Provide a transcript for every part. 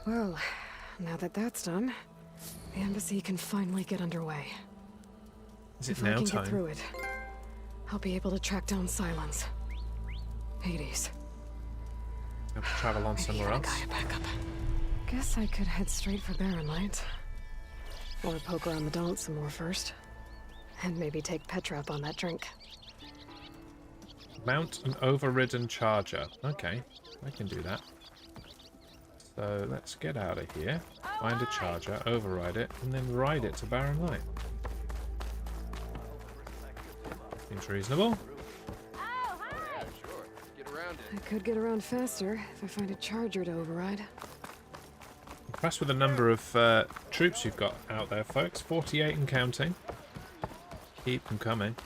Well, now that that's done, the embassy can finally get underway. Is it If now I can time? get through it, I'll be able to track down Silence. Hades. Have to travel on somewhere else. Guess I could head straight for Barren Light. Or poke around the Daunt some more first. And maybe take Petra up on that drink. Mount an overridden charger. Okay, I can do that. So let's get out of here, find a charger, override it, and then ride it to Barren Light. Seems reasonable. I could get around faster if I find a charger to override. Impressed with the number of troops you've got out there, folks. 48 and counting. Keep them coming.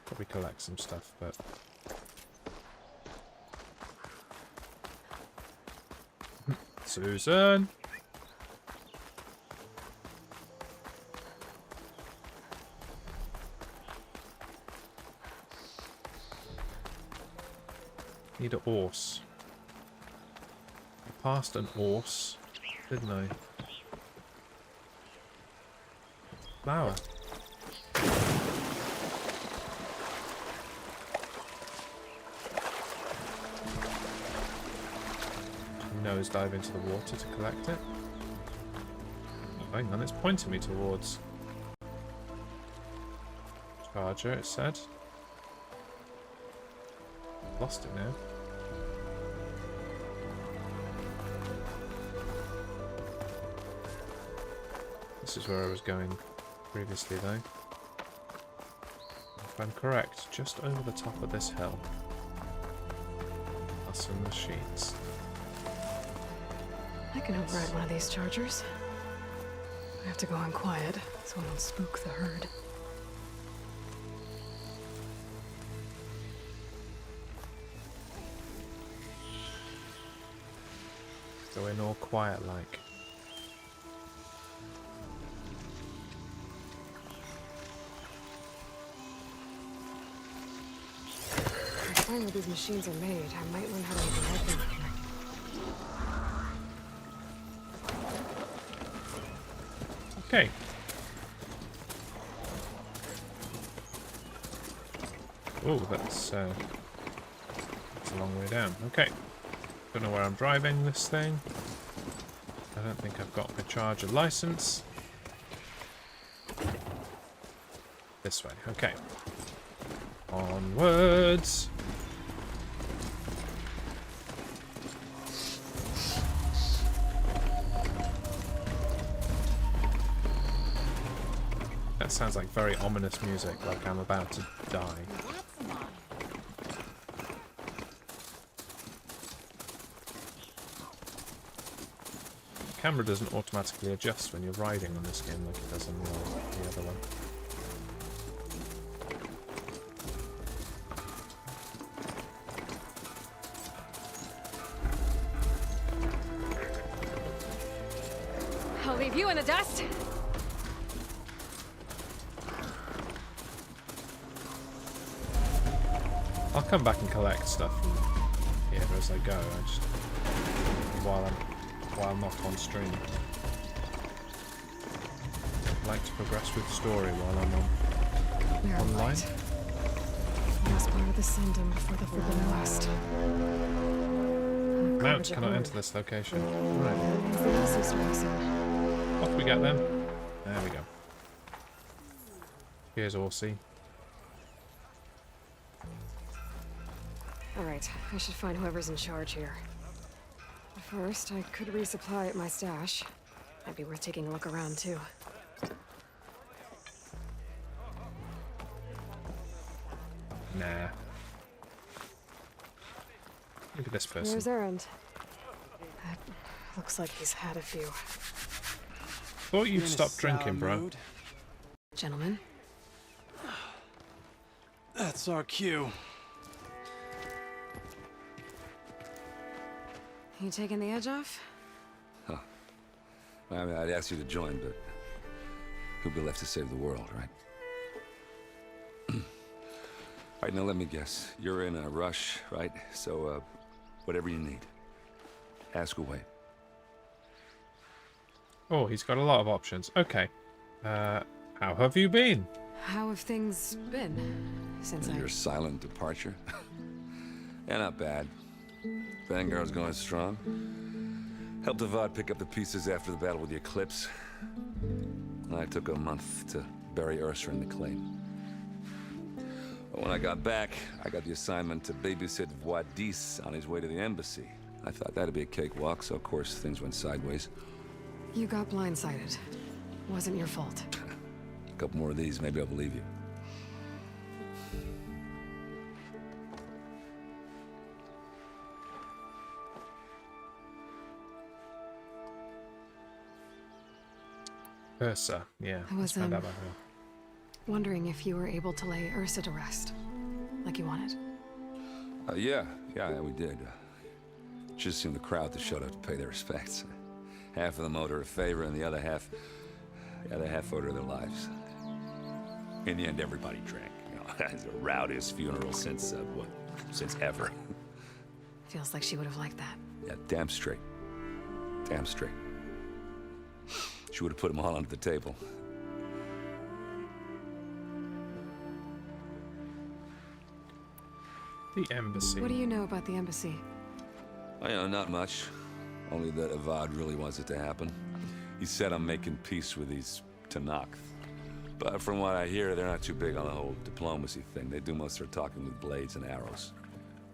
Probably collect some stuff, but... Susan! Need a horse. I passed an horse, didn't I? Flower. Nose dive into the water to collect it. Oh, hang on, it's pointing me towards charger, it said. Lost it now. This is where I was going previously, though. If I'm correct, just over the top of this hill are some machines. I can override one of these chargers. I have to go on quiet, so I don't spook the herd. Go in all quiet like. If I find where these machines are made, I might learn how to override them. Okay. Oh, that's a long way down. Okay. Don't know where I'm driving this thing. I don't think I've got my charger license. This way. Okay. Onwards. That sounds like very ominous music, like I'm about to die. The camera doesn't automatically adjust when you're riding on this game like it does on the other one. I'll leave you in the dust. I'll come back and collect stuff from here as I go. I just while not on stream. I like to progress with story while I'm on online. Last part of the Sundom before the Forbidden West. Mount cannot enter this location. Right. Right. Off we get then. There we go. Here's Horsey. Alright, I should find whoever's in charge here. But first, I could resupply at my stash. Might be worth taking a look around, too. Nah. Look at this person. There's Errand. That looks like he's had a few. Thought you'd stop drinking, bro. Gentlemen? That's our cue. You taking the edge off? Huh. I mean, I'd ask you to join, but who'll be left to save the world, right? All right, now let me guess. You're in a rush, right? So, whatever you need, ask away. Oh, he's got a lot of options. Okay. How have you been? How have things been since Your silent departure? Yeah, not bad. Vanguard's going strong. Helped Avad pick up the pieces after the battle with the Eclipse. I took a month to bury Ursa in the claim. But when I got back, I got the assignment to babysit Wadis on his way to the embassy. I thought that'd be a cakewalk, so of course things went sideways. You got blindsided. Wasn't your fault. A couple more of these, maybe I'll believe you. Ursa, yeah. I was, let's find out about her. wondering if you were able to lay Ursa to rest, like you wanted. Yeah, we did. Just seemed the crowd that showed up to pay their respects. Half of them owed her a favor, and the other half owed her their lives. In the end, everybody drank. You know, it's the rowdiest funeral since since ever. Feels like she would have liked that. Yeah, damn straight. Damn straight. She would have put them all under the table. The embassy. What do you know about the embassy? Not much. Only that Avad really wants it to happen. He said I'm making peace with these Tenakth. But from what I hear, they're not too big on the whole diplomacy thing. They do most of their talking with blades and arrows.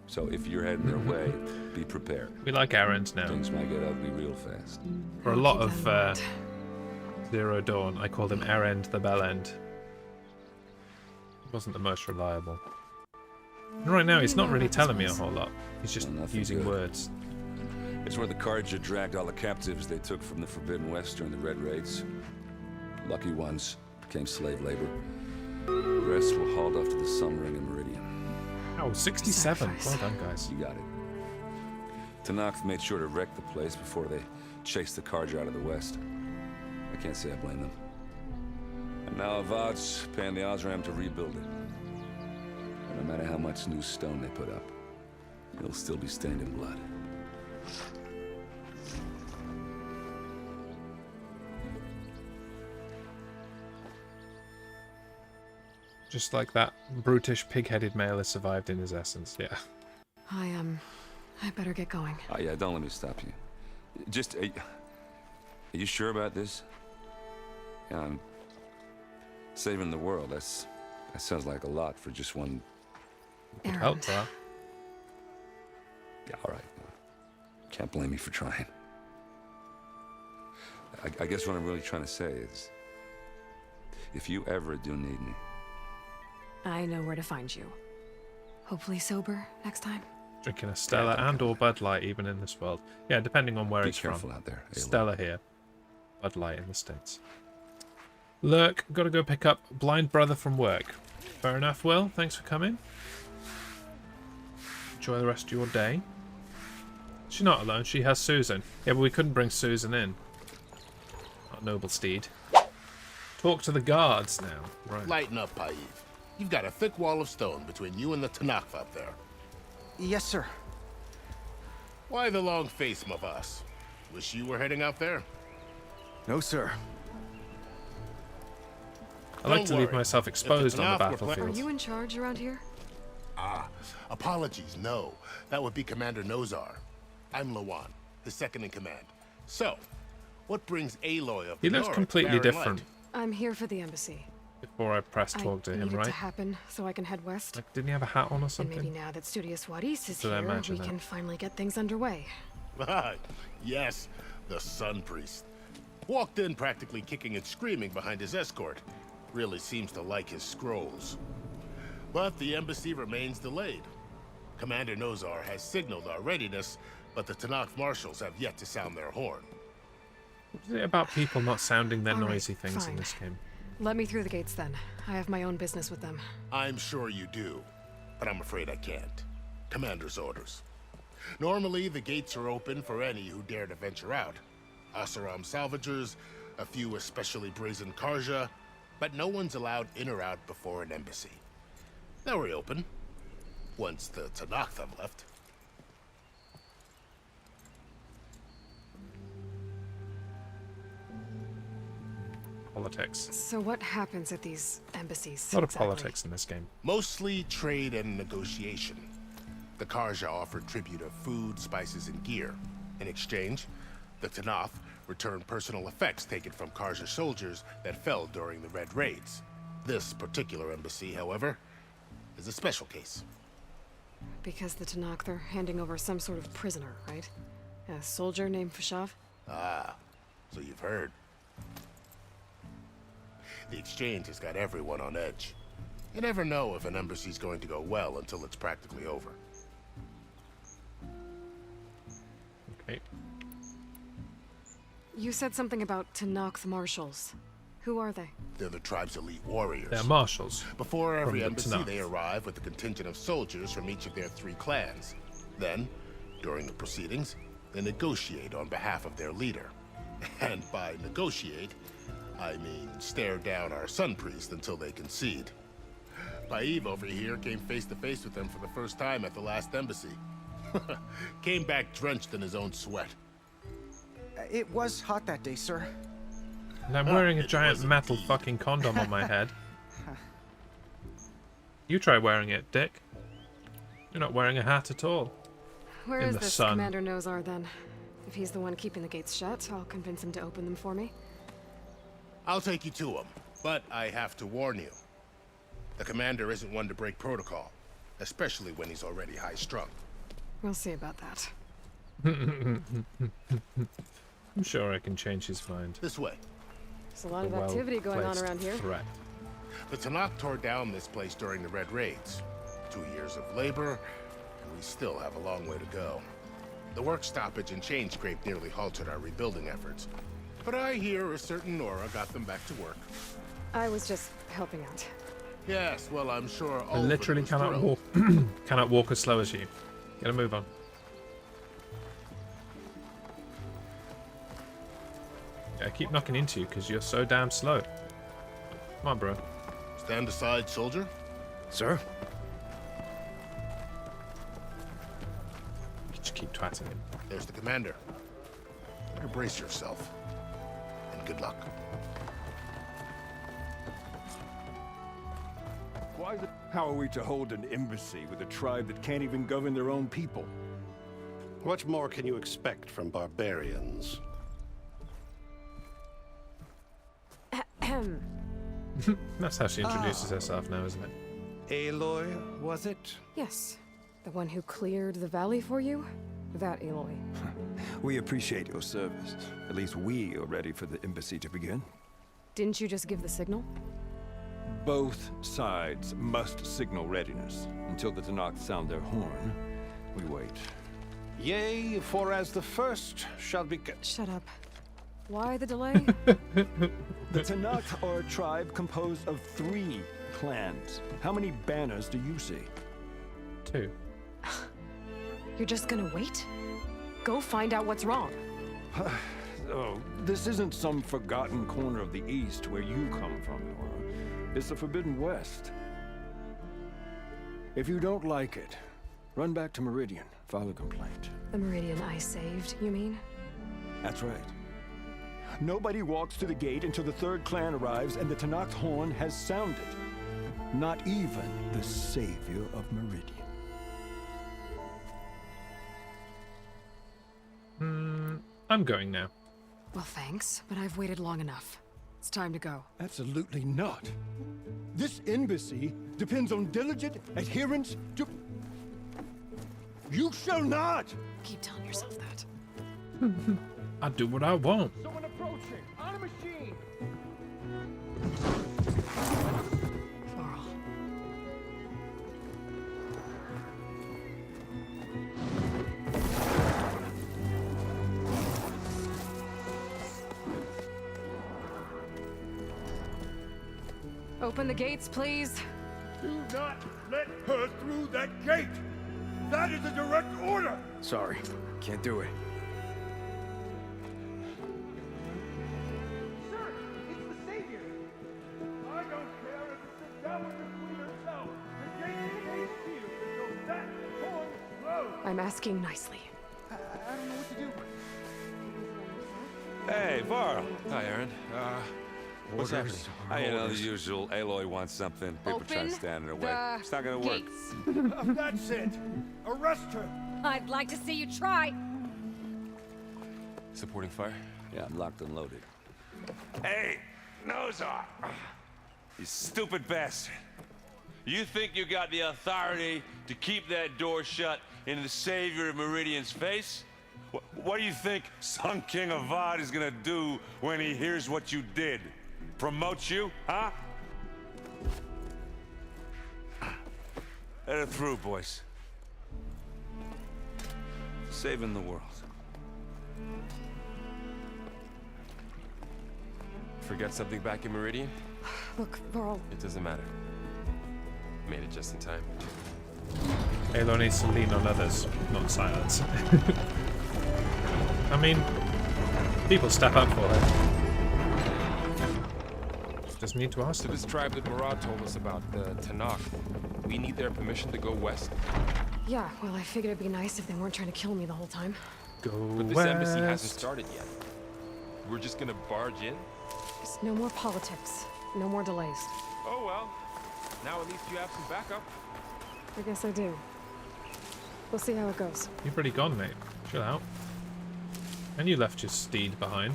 So if you're heading their way, be prepared. We like errands now. Things might get ugly real fast. For a lot of Zero Dawn, I called him Erend the Bellend. He wasn't the most reliable. And right now, he's not really telling me a whole lot. He's just using words. It's where the Carja dragged all the captives they took from the Forbidden West during the Red Raids. Lucky ones became slave labor. The rest were hauled off to the Sun Ring and Meridian. Oh, 67. Well done, guys. You got it. Tenakth made sure to wreck the place before they chased the Carja out of the West. I can't say I blame them. And now Avad's paying the Osram to rebuild it. And no matter how much new stone they put up, it'll still be stained in blood. Just like that brutish, pig-headed male has survived in his essence, yeah. I better get going. Oh yeah, don't let me stop you. Just, are you sure about this? Yeah, I'm saving the world. That sounds like a lot for just one. Errand. Help, huh? Yeah, all right. Can't blame me for trying. I guess what I'm really trying to say is, if you ever do need me, I know where to find you. Hopefully sober next time. Drinking a Stella and or Bud Light even in this world. Yeah, depending on where be it's careful from. out there. Stella here. Bud Light in the States. Lurk, gotta go pick up Blind Brother from work. Fair enough, Will. Thanks for coming. Enjoy the rest of your day. She's not alone. She has Susan. Yeah, but we couldn't bring Susan in. Our noble steed. Talk to the guards now. Right. Lighten up, Paiv. You've got a thick wall of stone between you and the Tenakth up there. Yes, sir. Why the long face, my boss? Wish you were heading out there? No, sir. I like Don't to leave worry. myself exposed on the Tenakth were battlefield. Are you in charge around here? Apologies, no. That would be Commander Nozar. I'm Lawan, his second in command. So, what brings Aloy up He to looks Nora to completely Barren different Light? I'm here for the embassy. before I press talk to I him, need it right? to happen so I can head west. Like, didn't he have a hat on or And something? maybe now that Studious Wadis is Did I here, imagine we that? can finally get things underway. Yes, the Sun Priest. Walked in practically kicking and screaming behind his escort. Really seems to like his scrolls. But the embassy remains delayed. Commander Nozar has signaled our readiness, but the Tenakth marshals have yet to sound their horn. What is it about people not sounding their All right, noisy things in fine. this game? Let me through the gates then. I have my own business with them. I'm sure you do, but I'm afraid I can't. Commander's orders. Normally, the gates are open for any who dare to venture out. Asaram salvagers, a few especially brazen Karja, but no one's allowed in or out before an embassy. They'll reopen once the Tanakh have left. Politics. So what happens at these embassies? A lot of exactly? politics in this game. Mostly trade and negotiation. The Karja offer tribute of food, spices, and gear. In exchange, the Tanakh return personal effects taken from Karja soldiers that fell during the Red Raids. This particular embassy, however, is a special case. Because the Tanakh, they're handing over some sort of prisoner, right? A soldier named Fashav? Ah, so you've heard. The exchange has got everyone on edge. You never know if an embassy's going to go well until it's practically over. Okay. You said something about Tanakh's marshals. Who are they? They're the tribe's elite warriors. They're marshals. Before every the embassy, Tanakh. they arrive with a contingent of soldiers from each of their 3 clans. Then, during the proceedings, they negotiate on behalf of their leader. And by negotiate, I mean stare down our Sun Priest until they concede. Baev over here came face to face with them for the first time at the last embassy. Came back drenched in his own sweat. It was hot that day, sir. And I'm wearing a It giant was metal indeed. fucking condom on my head. You try wearing it, Dick. You're not wearing a hat at all. Where In is the this sun. Commander Nozar then? If he's the one keeping the gates shut, I'll convince him to open them for me. I'll take you to him, but I have to warn you. The commander isn't one to break protocol, especially when he's already high-strung. We'll see about that. I'm sure I can change his mind. This way. There's a lot A of activity going on well-placed around here. Threat. The Tanakh tore down this place during the Red Raids. 2 years of labor, and we still have a long way to go. The work stoppage and chain scrape nearly halted our rebuilding efforts. But I hear a certain Nora got them back to work. I was just helping out. Yes, well, I'm sure I all literally cannot walk. Cannot walk as slow as you. Get a move on. Yeah, I keep knocking into you because you're so damn slow. Come on, bro. Stand aside, soldier. Sir? You just keep twatting him. There's the commander. Better brace yourself. And good luck. How are we to hold an embassy with a tribe that can't even govern their own people? What more can you expect from barbarians? Ahem. That's how she introduces herself now, isn't it? Aloy, was it? Yes. The one who cleared the valley for you? That Aloy. We appreciate your service. At least we are ready for the embassy to begin. Didn't you just give the signal? Both sides must signal readiness. Until the Tanakh sound their horn, we wait. Yea, for as the first shall be... Shut up. Why the delay? The Tanakh are a tribe composed of 3 clans. How many banners do you see? 2. You're just gonna wait? Go find out what's wrong. Oh, this isn't some forgotten corner of the East where you come from, Nora. It's the Forbidden West. If you don't like it, run back to Meridian, file a complaint. The Meridian I saved, you mean? That's right. Nobody walks to the gate until the 3rd clan arrives and the Tanakh's horn has sounded. Not even the savior of Meridian. I'm going now. Well, thanks, but I've waited long enough. It's time to go. Absolutely not. This embassy depends on diligent adherence to... You shall not! Keep telling yourself that. I do what I want. Someone approaching! On a machine! Floral. Open the gates, please. Do not let her through that gate! That is a direct order! Sorry, can't do it. I'm asking nicely. I don't know what to do. Hey, Varl. Hi, Aaron. What's happening? You know, the usual. Aloy wants something. People trying to stand in her way. It's not gonna work. That's it. Arrest her. I'd like to see you try. Supporting fire? Yeah, I'm locked and loaded. Hey, Nozar! You stupid bastard. You think you got the authority to keep that door shut in the savior of Meridian's face? What do you think Sun King Avad is gonna do when he hears what you did? Promote you, huh? Let it through, boys. Saving the world. Forget something back in Meridian? Look, Varl, It doesn't matter. Made it just in time. Aloy needs to lean on others, not silence. I mean, people step up for her. Just need to ask To them. this tribe that Murad told us about, the Tanakh, we need their permission to go west. yeah, well, I figured it'd be nice if they weren't trying to kill me the whole time. Go But this west. embassy hasn't started yet. We're just gonna barge in? Just no more politics. No more delays. Oh well. Now at least you have some backup. I guess I do. We'll see how it goes. You've already gone, mate. Chill out. And you left your steed behind.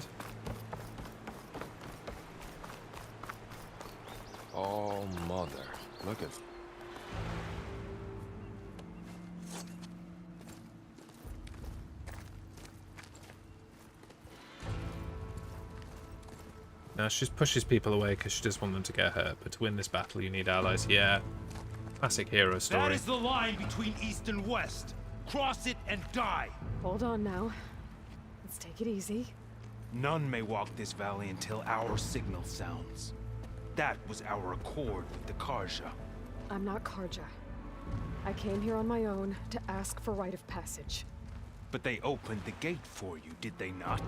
Oh, mother. Look at... Now she just pushes people away because she doesn't want them to get hurt. But to win this battle, you need allies. Yeah. Classic hero That story. is the line between East and West. Cross it and die. Hold on now. Let's take it easy. None may walk this valley until our signal sounds. That was our accord with the Karja. I'm not Karja. I came here on my own to ask for rite of passage. But they opened the gate for you, did they not?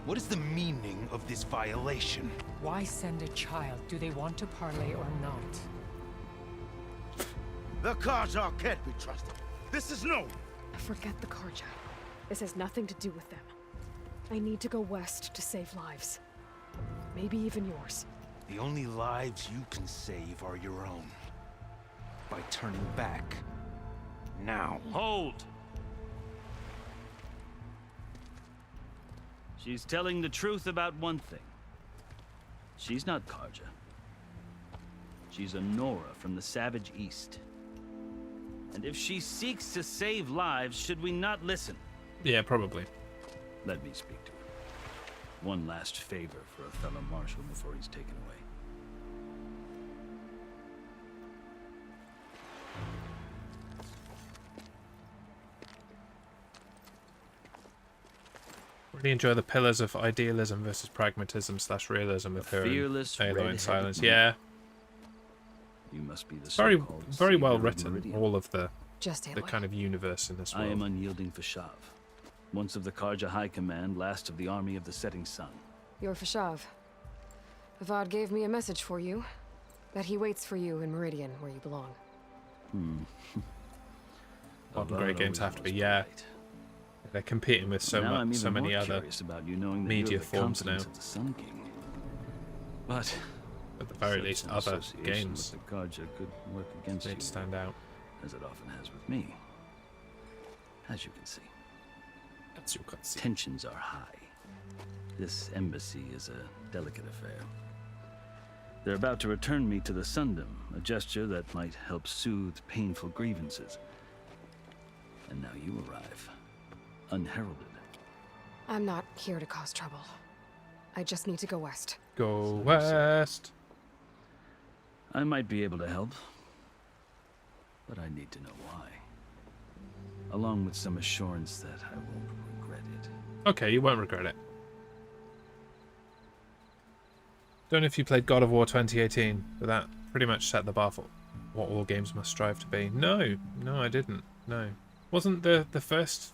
What is the meaning of this violation? Why send a child? Do they want to parley or not? The Karja can't be trusted. This is known. Forget the Karja. This has nothing to do with them. I need to go west to save lives. Maybe even yours. The only lives you can save are your own. By turning back. Now. Hold! She's telling the truth about one thing. She's not Karja. She's a Nora from the Savage East. And if she seeks to save lives, should we not listen? Yeah, probably. Let me speak to her. One last favor for a fellow marshal before he's taken away. Really enjoy the pillars of idealism versus pragmatism / realism with her fearless, and Aloy in red-headed silence. man. Yeah, You must be the very, so-called very well savior of written. Meridian. All of the Just the Aloy. kind of universe in this I am world. unyielding Fashav, once of the Karja High Command, last of the army of the setting sun. You're Fashav. Avad gave me a message for you. That he waits for you in Meridian, where you belong. Modern Avad great games always have to be. was Yeah, polite. they're competing with so Now I'm much, so even many more other. curious about you knowing that media you're the forms now. confidence of the Sun King. But At the very such least, an other association games with the Karja could work against need you, to stand out. as it often has with me. As you can see, That's your cutscene. tensions are high. This embassy is a delicate affair. They're about to return me to the Sundom, a gesture that might help soothe painful grievances. And now you arrive, unheralded. I'm not here to cause trouble. I just need to go west. Go west. I might be able to help, but I need to know why. Along with some assurance that I won't regret it. Okay, you won't regret it. Don't know if you played God of War 2018, but that pretty much set the bar for what all games must strive to be. No, I didn't. No. Wasn't the first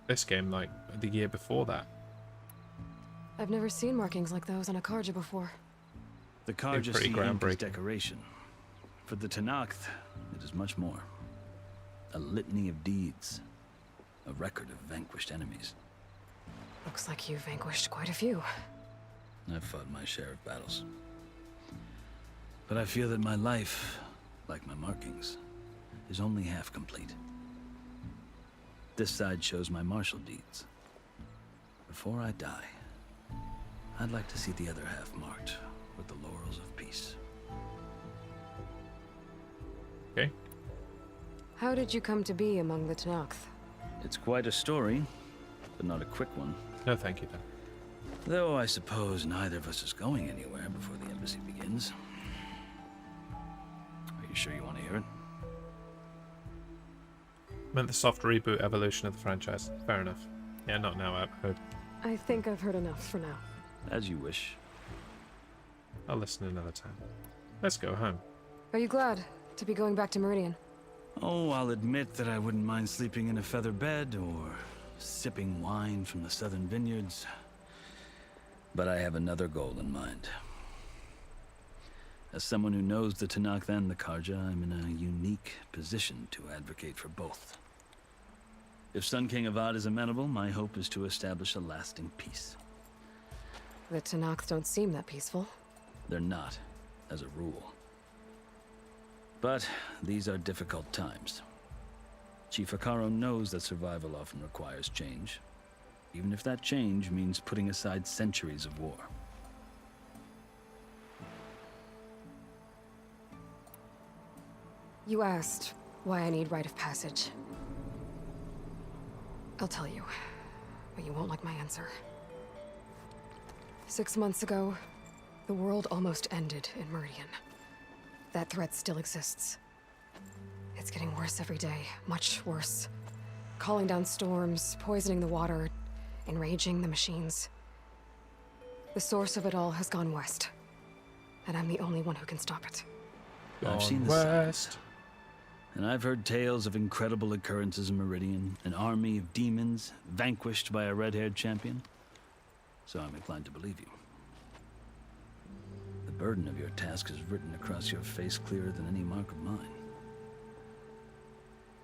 this game like the year before that? I've never seen markings like those on a Karja before. The Karja pretty see ink as groundbreaking. decoration. For the Tanakh, it is much more. A litany of deeds. A record of vanquished enemies. Looks like you vanquished quite a few. I've fought my share of battles. But I feel that my life, like my markings, is only half complete. This side shows my martial deeds. Before I die, I'd like to see the other half marked with the laurels of peace. Okay. How did you come to be among the Tenakth? It's quite a story, but not a quick one. No, thank you, then. Though I suppose neither of us is going anywhere before the embassy begins. Are you sure you want to hear it? Meant the soft reboot evolution of the franchise. Fair enough. Yeah, not now, I've heard. I think I've heard enough for now. As you wish. I'll listen another time. Let's go home. Are you glad to be going back to Meridian? Oh, I'll admit that I wouldn't mind sleeping in a feather bed or sipping wine from the southern vineyards. But I have another goal in mind. As someone who knows the Tenakth and the Carja, I'm in a unique position to advocate for both. If Sun King Avad is amenable, my hope is to establish a lasting peace. The Tenakth don't seem that peaceful. They're not, as a rule. But these are difficult times. Chief Akaro knows that survival often requires change, even if that change means putting aside centuries of war. You asked why I need rite of passage. I'll tell you, but you won't like my answer. 6 months ago, the world almost ended in Meridian. That threat still exists. It's getting worse every day, much worse. Calling down storms, poisoning the water, enraging the machines. The source of it all has gone west, and I'm the only one who can stop it. I've seen the signs. And I've heard tales of incredible occurrences in Meridian, an army of demons vanquished by a red-haired champion. So I'm inclined to believe you. The burden of your task is written across your face clearer than any mark of mine.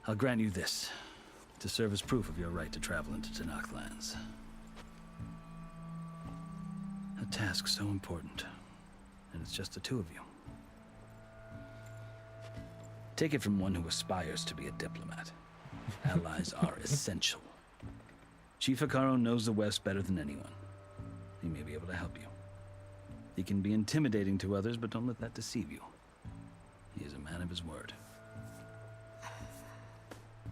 I'll grant you this, to serve as proof of your right to travel into Tenakth lands. A task so important, and it's just the two of you. Take it from one who aspires to be a diplomat. Allies are essential. Chief Akaro knows the West better than anyone. He may be able to help you. He can be intimidating to others, but don't let that deceive you. He is a man of his word.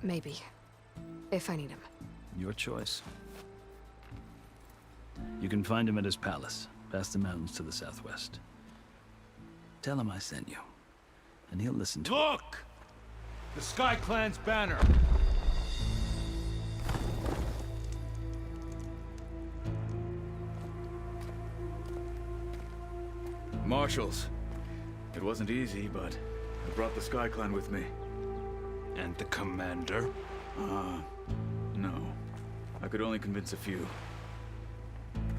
Maybe. If I need him. Your choice. You can find him at his palace, past the mountains to the southwest. Tell him I sent you, and he'll listen to Look! The Sky Clan's banner! Marshals. It wasn't easy, but I brought the Sky Clan with me. And the commander? No. I could only convince a few.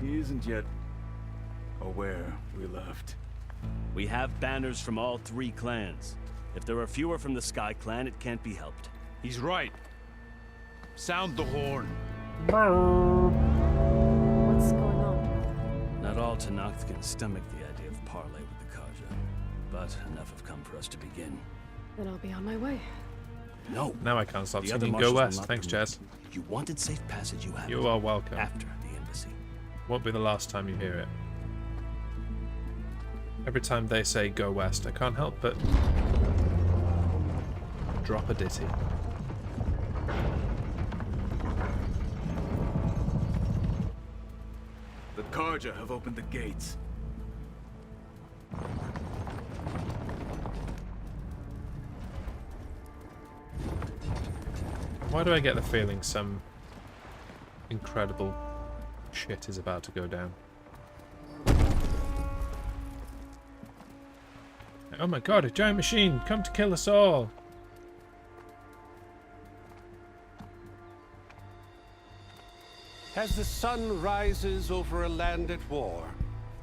He isn't yet aware we left. We have banners from all 3 clans. If there are fewer from the Sky Clan, it can't be helped. He's right. Sound the horn. What's going on? Not all Tenakth can stomach the idea of parley with the Carja, but enough have come for us to begin. Then I'll be on my way. No. Now I can't stop The other singing. Go marshals will west. not Thanks, permit Jazz. You wanted safe passage, you have You are welcome. after the embassy. Won't be the last time you hear it. Every time they say go west, I can't help but drop a ditty. The Carja have opened the gates. Why do I get the feeling some incredible shit is about to go down? Oh my god, a giant machine! Come to kill us all! As the sun rises over a land at war,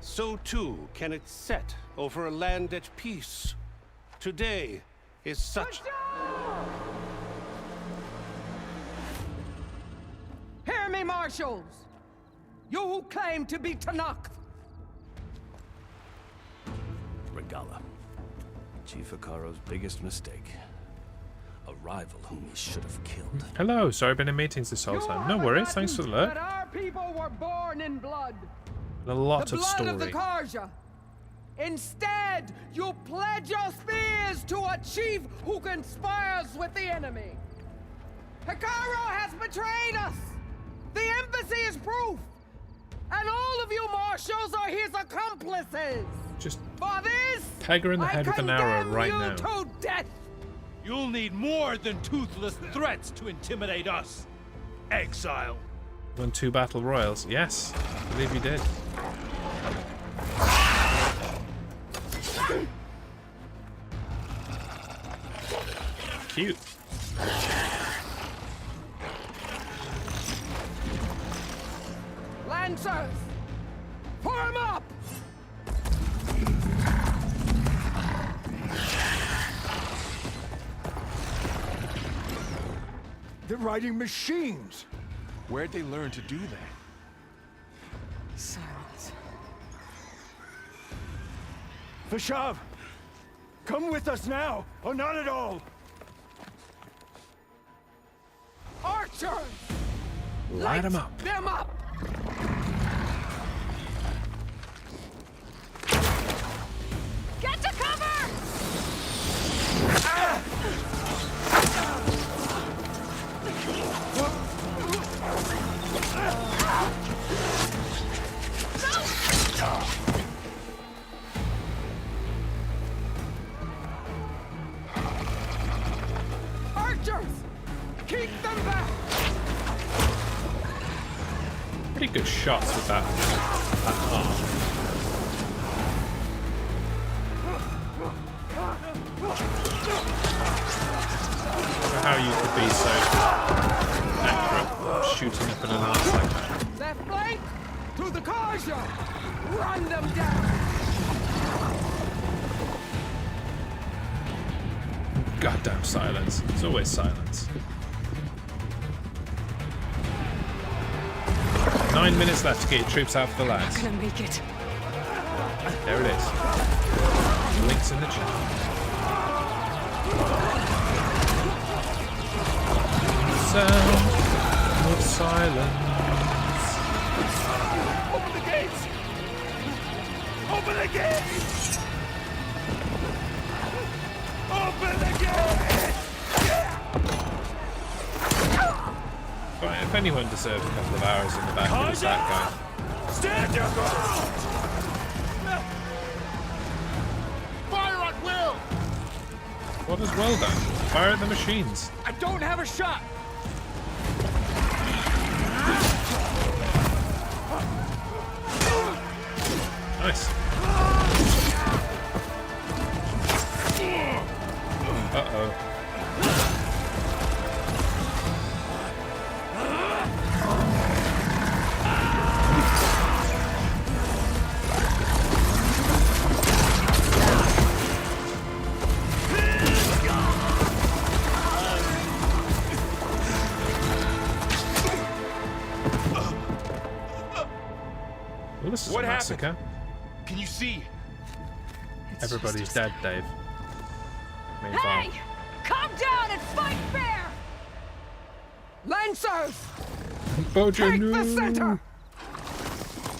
so too can it set over a land at peace. Today is such... me, marshals! You who claim to be Tanakh! Regalla. Chief Hikaro's biggest mistake. A rival whom he should have killed. Hello, sorry I've been in meetings this whole time. No worries, thanks for the alert. That our people were born in blood. A lot the of blood story. Of the Karja. Instead, you pledge your spears to a chief who conspires with the enemy. Hikaro has betrayed us! The embassy is proof! And all of you marshals are his accomplices! Just for this, peg her in the head with an arrow right now. To death. You'll need more than toothless threats to intimidate us. Exile. Won 2 battle royals. Yes, I believe you did. Cute. Lancers, form up! They're riding machines. Where'd they learn to do that? Silence. Vashav, come with us now, or not at all. Archers! Light them up. Them up! Get to cover! Archers! Keep them back! Pretty good shots with that arm. How you could be so accurate shooting up an arse like that. Left flank to the Karja! Run them down! Goddamn silence. It's always silence. 9 minutes left to get your troops out for the lads. I'm gonna make it. There it is. Links in the chat. Sound of silence. Open the gates! Open the gates! Open the gates! Right, if anyone deserves a couple of hours in the back, it is that guy. Stand your ground! Fire at will! What is well done? Fire at the machines. I don't have a shot! Nice. Uh-oh. Well, this is What a massacre. happened? Can you see? Everybody's dead, Dave. Main Hey! farm. Calm down and fight fair! Lancers! Bojo, Take no! the center!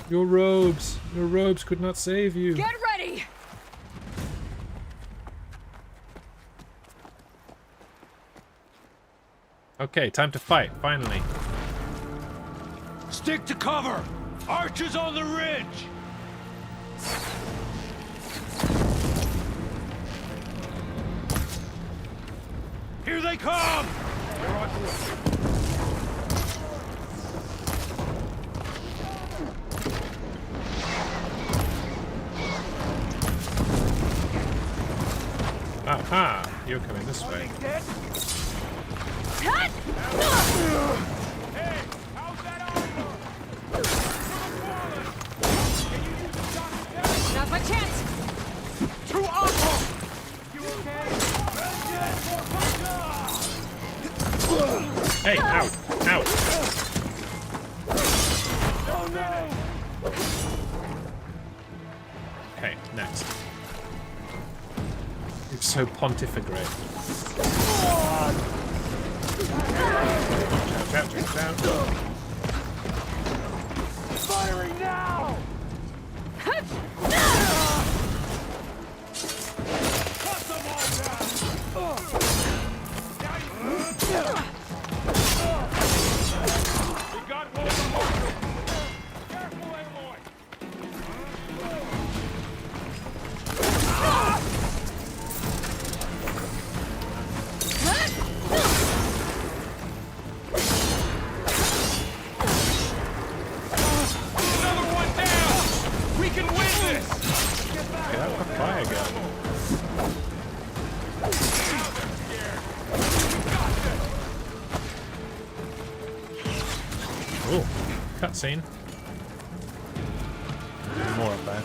Your robes could not save you. Get ready! Okay, time to fight, finally. Stick to cover! Archers on the ridge! Here they come! They're on the way. Aha! You're coming this way. Cut! Hey, how's that armor? Now's my chance! To Otto! You okay? Hey, out! Out! Okay, next. It's so pontificate. Watch out. Firing now! We got one more. Careful, Aloy. Another one down. We can win this. Get out the fire gun. Oh, cutscene. More up there.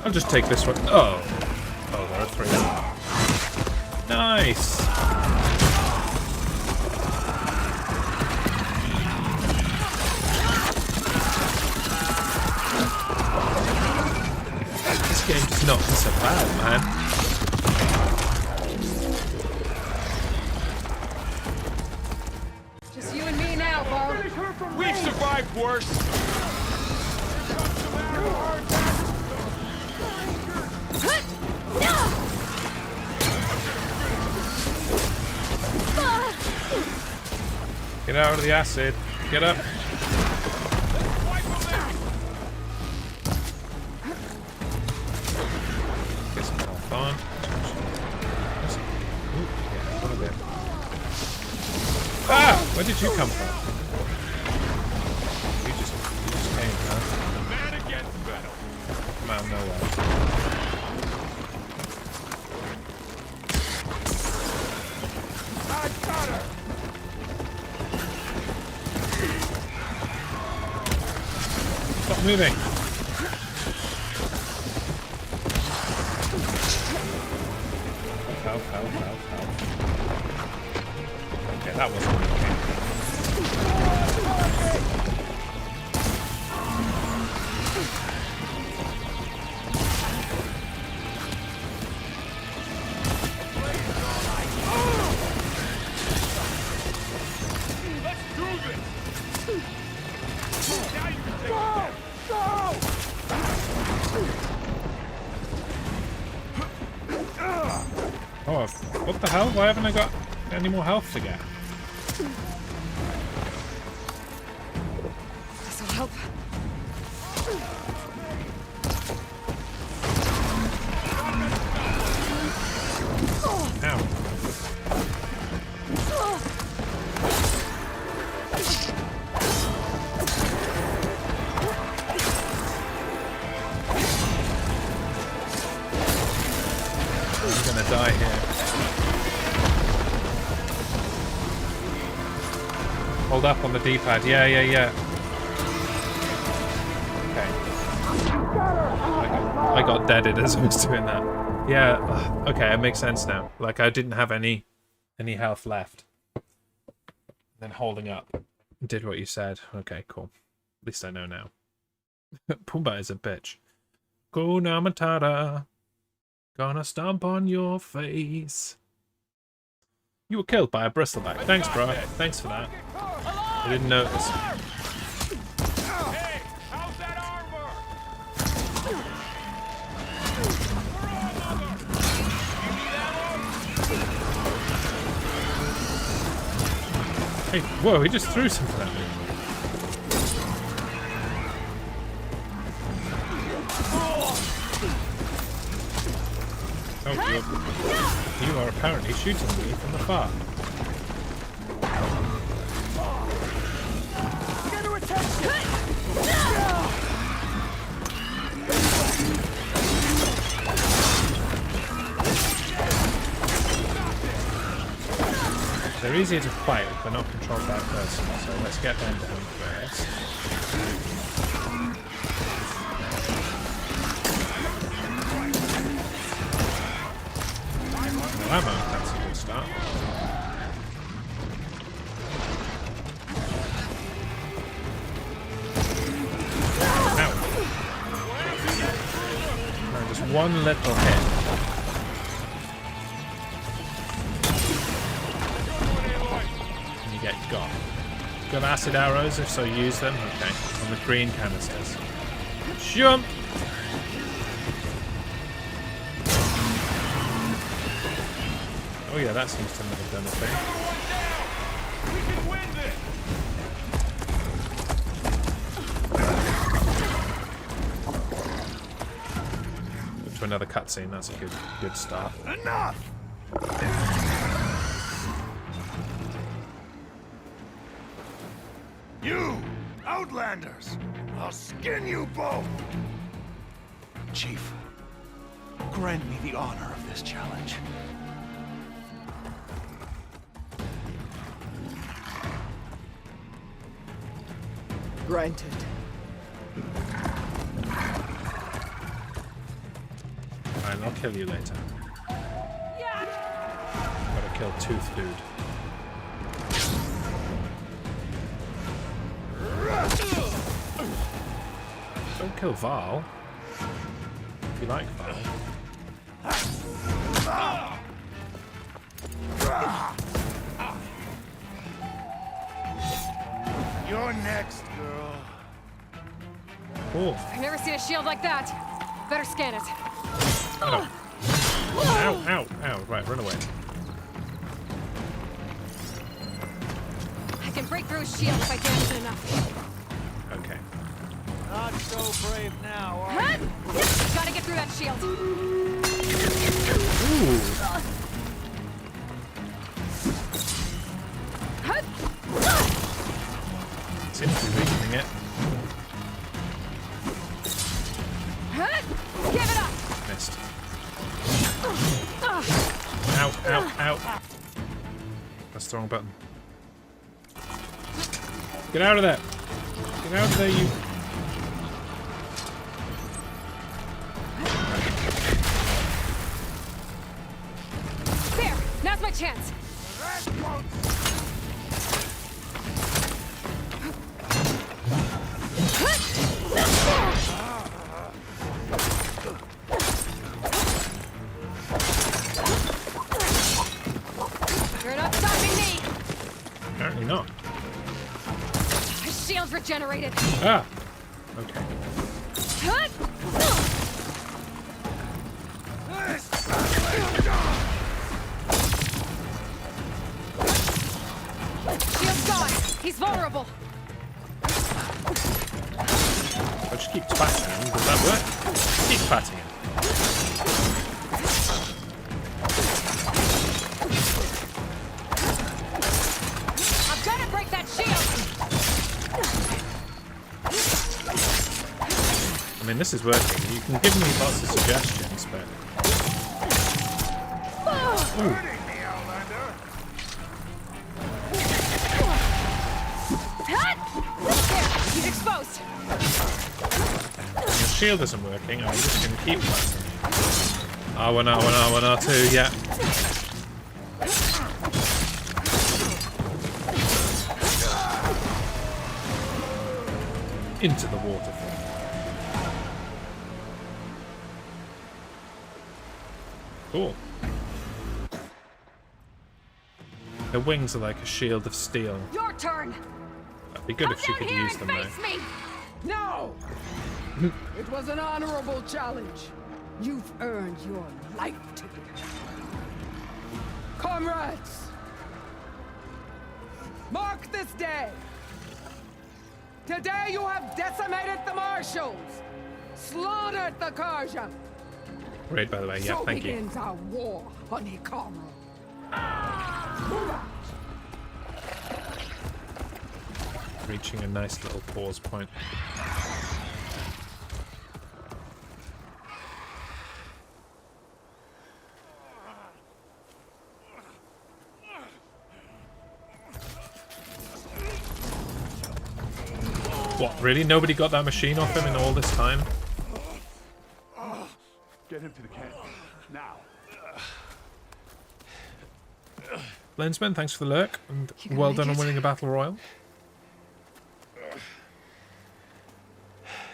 I'll just take this one. Oh. Oh, there are three. Nice. This game does not so bad, man. Just you and me now, Barr. We've survived worse. Get out of the acid. Get up. Get some health on. Ooh, yeah, one of them. Ah! Where did you come from? You just came, huh? Man against metal. Come out of nowhere. I got her. Stop moving. Help. Okay, that wasn't working. Let's do this. Now you can take Go! Go! Oh, what the hell? Why haven't I got any more health to get? This'll help. Ow. I'm gonna die here. Hold up on the D-pad. Yeah. Okay. I got deaded as I was doing that. Yeah, okay, it makes sense now. Like, I didn't have any health left. Then holding up did what you said. Okay, cool. At least I know now. Pumbaa is a bitch. Hakuna Matata. Gonna stomp on your face. You were killed by a bristleback. Thanks, bro. Thanks for that. I didn't notice. Hey, how's that armor? Hey, whoa, he just threw something at me. Oh, you are apparently shooting me from the far. They're easier to fight if they're not controlled by a person, so let's get them down first. ammo. That's a good start. Ow. No, just one little hit. And you get got. Got acid arrows, if so use them. Okay. On the green canisters. Jump! Oh yeah, that seems to have done a thing. Move to another cutscene. That's a good start. Enough! You Outlanders! I'll skin you both! Chief, grant me the honor of this challenge. Granted. Fine, I'll kill you later. Gotta kill Tooth Dude. Don't kill Val. If you like Val. You're next, girl. Cool. I've never seen a shield like that. Better scan it. Oh. Ow, ow, ow. Right, run away. I can break through his shield if I damage it enough. Okay. Not so brave now, are Huh? Gotta get through that shield. Ooh. Seems to be weakening it. Give it up. Missed. Ow, ow, ow. That's the wrong button. Get out of there. Get out of there, you. There. Now's my chance. You're not stopping me. Apparently not. His shield's regenerated. Ah. Okay. Shield's gone. He's vulnerable. I'll just keep twatting him. Does that work? Keep twatting him. I've got to break that shield. I mean, this is working. You can give me lots of suggestions, but... Ooh. There, he's exposed. Your shield isn't working. I'm just going to keep twatting you. R1, R1, R1, R2, yeah. Into the waterfall. Cool. Her wings are like a shield of steel. Your turn. That'd be good if she could use them though. Face me. No! It was an honorable challenge. You've earned your life ticket. Comrades! Mark this day! Today you have decimated the marshals! Slaughtered the Karja! Great, by the way. Yeah, so thank you. begins our war on Hikaru. Reaching a nice little pause point. What, really? Nobody got that machine off him in all this time? Get him to the camp. Now. Lensman, thanks for the lurk, and You gonna well make done on it? winning a battle royal.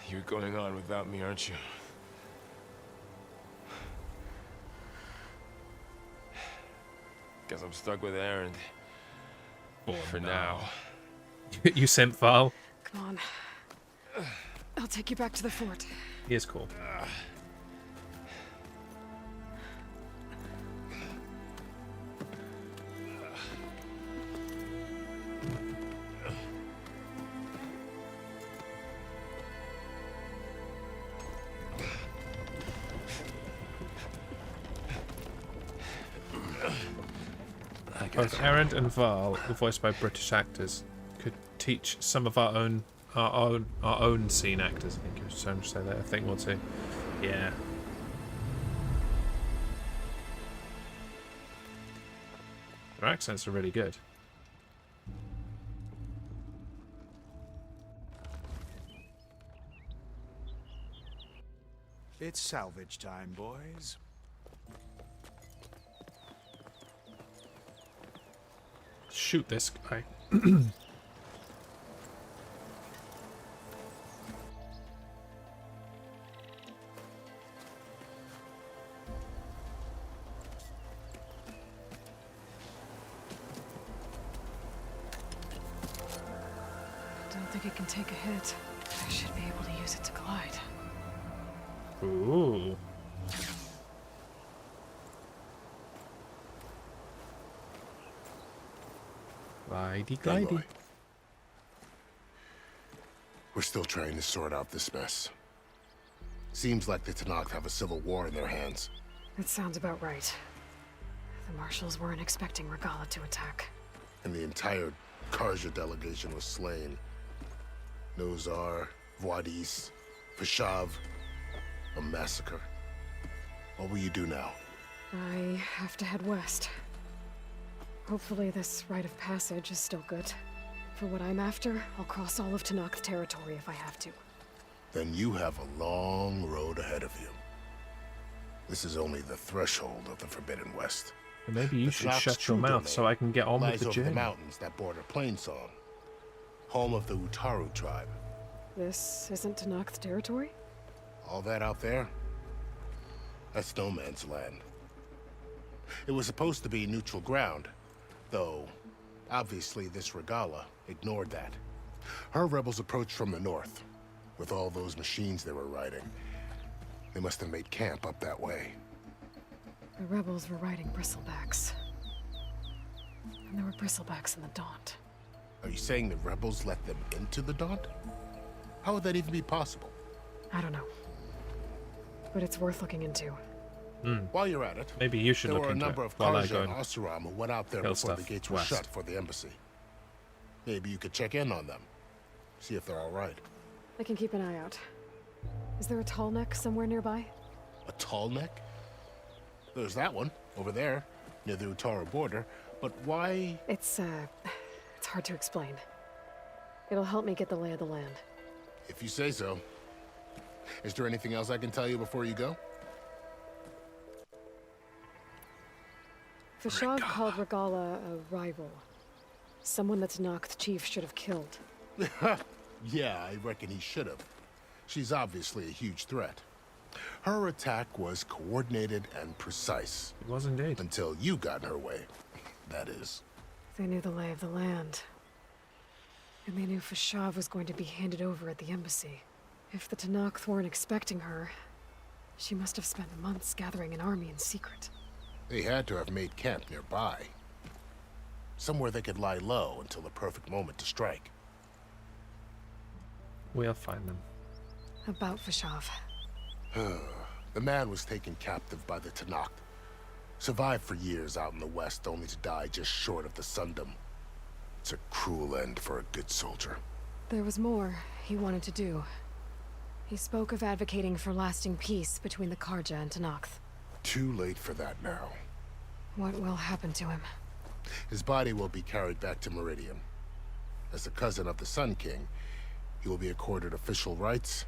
You're going on without me, aren't you? Guess I'm stuck with Aaron. For now. You sent file. Come on. I'll take you back to the fort. He is cool. Both Aaron and Val were voiced by British actors. Could teach some of our own scene actors. I think you were trying to say that a thing or two. Yeah. Their accents are really good. It's salvage time, boys. Shoot this guy. Don't think it can take a hit. I should be able to use it to glide. Ooh. Glidey, glidey. Aloy. We're still trying to sort out this mess. Seems like the Tenakth have a civil war in their hands. That sounds about right. The marshals weren't expecting Regalla to attack. And the entire Karja delegation was slain. Nozar, Voidis, Vashav. A massacre. What will you do now? I have to head west. Hopefully this rite of passage is still good. For what I'm after, I'll cross all of Tenakth territory if I have to. Then you have a long road ahead of you. This is only the threshold of the Forbidden West. And maybe you The should Tenakth's shut true your mouth domain so I can get on with lies the over journey. the mountains that border Plainsong, home of the Utaru tribe. This isn't Tenakth territory? All that out there? That's no man's land. It was supposed to be neutral ground, though obviously this Regalla ignored that. Her rebels approached from the north, with all those machines they were riding. They must have made camp up that way. The rebels were riding bristlebacks. And there were bristlebacks in the Daunt. Are you saying the rebels let them into the Daunt? How would that even be possible? I don't know. But it's worth looking into. While you're at it, Maybe you should there look were a into number it of while I Karja go and and Oseram who went out there kill before the stuff gates were west. shut for the embassy. Maybe you could check in on them. See if they're all right. I can keep an eye out. Is there a tall neck somewhere nearby? A tall neck? There's that one, over there, near the Utaru border. But why? It's hard to explain. It'll help me get the lay of the land. If you say so. Is there anything else I can tell you before you go? Vashav called Regalla a rival. Someone that Tenakth chief should have killed. Yeah, I reckon he should have. She's obviously a huge threat. Her attack was coordinated and precise. It was indeed. Until you got in her way, that is. They knew the lay of the land. And they knew Vashav was going to be handed over at the embassy. If the Tenakth weren't expecting her, she must have spent months gathering an army in secret. They had to have made camp nearby. Somewhere they could lie low until the perfect moment to strike. We'll find them. About Vashav. The man was taken captive by the Tenakth. Survived for years out in the west, only to die just short of the Sundom. It's a cruel end for a good soldier. There was more he wanted to do. He spoke of advocating for lasting peace between the Karja and Tenakth. Too late for that now. What will happen to him? His body will be carried back to Meridian. As the cousin of the Sun King, he will be accorded official rights.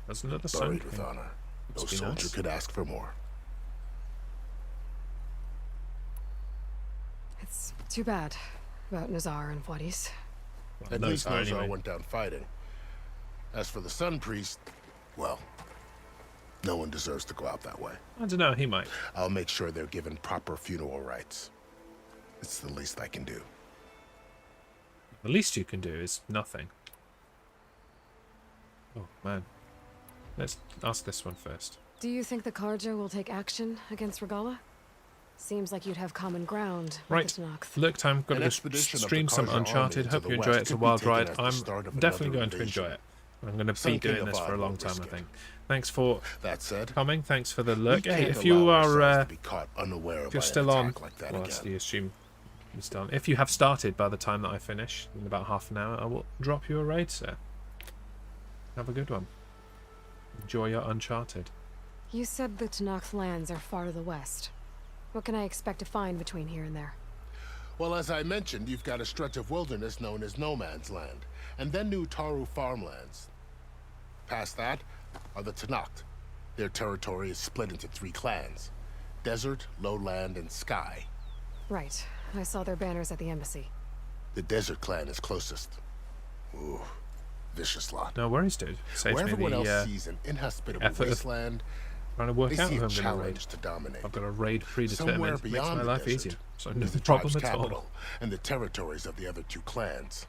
Cousin of the Sun Buried with King. honor. No Must be soldier nice. could ask for more. It's too bad about Nazar and Wadis. Well, At least Nazar, Nazar anyway. went down fighting. As for the Sun Priest, well, no one deserves to go out that way. I don't know, he might. I'll make sure they're given proper funeral rites. It's the least I can do. The least you can do is nothing. Oh, man. Let's ask this one first. Do you think the Karja will take action against Regalla? Seems like you'd have common ground with Right. the Tenakth. Look, time. Got An to expedition of the stream some Karja army Uncharted. to Hope the you enjoy it. west It's a could be wild taken ride. as the I'm start of definitely another going to enjoy invasion. it. I'm going to Sun be doing King this Avad for a long won't time, risk I it. think. Thanks for That said, coming. Thanks for the we look. Hey, can't if you allow are, ourselves to be caught unaware if by you're an still on, attack like that well, again. you assume you're still on. If you have started by the time that I finish, in about half an hour, I will drop you a raid, sir. Have a good one. Enjoy your Uncharted. You said the Tenakth lands are far to the west. What can I expect to find between here and there? Well, as I mentioned, you've got a stretch of wilderness known as No Man's Land, and then new Taru farmlands. Past that are the Tenakth. Their territory is split into 3 clans: Desert, Lowland, and Sky. Right. I saw their banners at the embassy. The Desert clan is closest. Ooh, vicious lot. No worries, dude. Saves Where me everyone the else sees an inhospitable effort of wasteland, trying to work they out see who a I'm going to raid. challenge to dominate. I've got a raid Somewhere predetermined. Makes beyond my the life desert easier. So no is the problem tribe's at all. capital and the territories of the other 2 clans.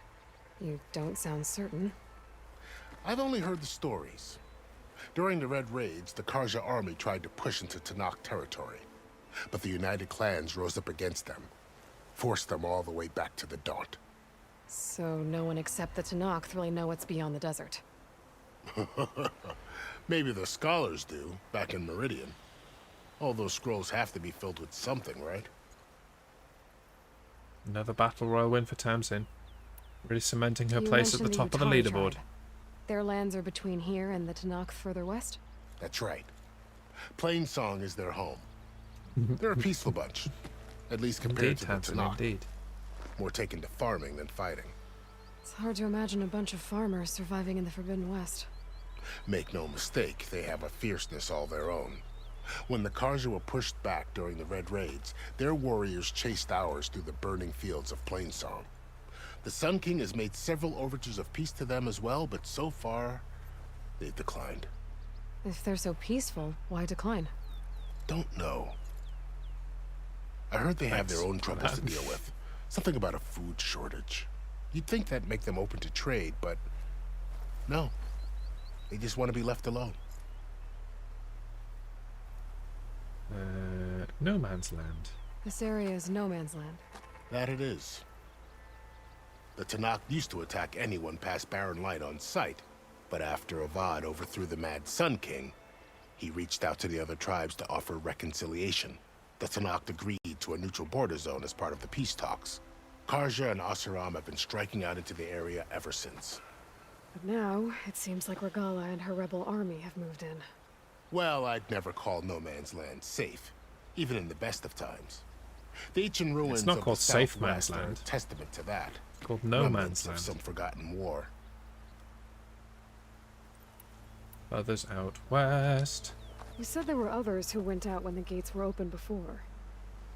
You don't sound certain. I've only heard the stories. During the Red Raids, the Karja army tried to push into Tenakth territory, but the United Clans rose up against them, forced them all the way back to the Daunt. So no one except the Tenakth really know what's beyond the desert. Maybe the scholars do, back in Meridian. All those scrolls have to be filled with something, right? Another battle royal win for Tamsin. Really cementing her You place at the mentioned top of the Utari leaderboard. tribe. Their lands are between here and the Tenakth further west? That's right. Plainsong is their home. They're a peaceful bunch, at least compared Indeed, to the Tamsin, Tenakth. indeed. More taken to farming than fighting. It's hard to imagine a bunch of farmers surviving in the Forbidden West. Make no mistake, they have a fierceness all their own. When the Karja were pushed back during the Red Raids, their warriors chased ours through the burning fields of Plainsong. The Sun King has made several overtures of peace to them as well, but so far, they've declined. If they're so peaceful, why decline? Don't know. I heard they have their own troubles to deal with. Something about a food shortage. You'd think that'd make them open to trade, but no. They just want to be left alone. No Man's Land. This area is no man's land. That it is. The Tenakth used to attack anyone past Barren Light on sight, but after Avad overthrew the Mad Sun King, he reached out to the other tribes to offer reconciliation. The Tenakth agreed to a neutral border zone as part of the peace talks. Karja and Asuram have been striking out into the area ever since. But now, it seems like Regalla and her rebel army have moved in. Well, I'd never call No Man's Land safe, even in the best of times. The ancient ruins It's not of called the Safe Man's Southwest are a Land. testament to that. It's called No Remnants Man's of Land. some forgotten war. Others out west. You said there were others who went out when the gates were open before.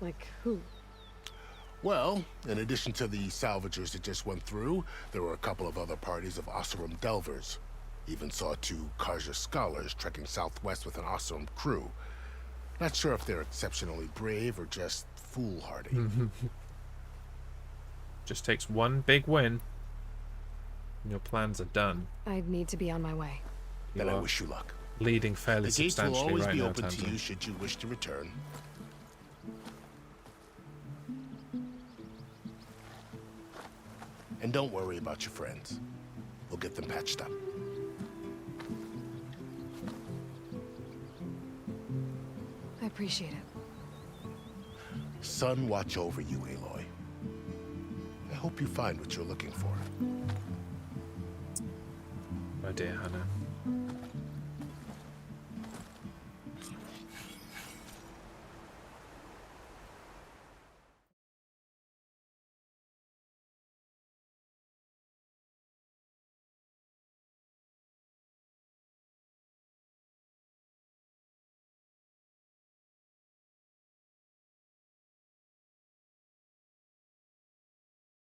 Like who? Well, in addition to the salvagers that just went through, there were a couple of other parties of Asuram delvers. Even saw 2 Karja scholars trekking southwest with an Asuram crew. Not sure if they're exceptionally brave or just foolhardy. Just takes one big win, and your plans are done. I'd need to be on my way. Then I are wish you luck. Leading fairly The gates will substantially always right be now, open to Tamsin. you should you wish to return. And don't worry about your friends. We'll get them patched up. I appreciate it. Sun watch over you, Aloy. I hope you find what you're looking for. Oh dear, Hannah.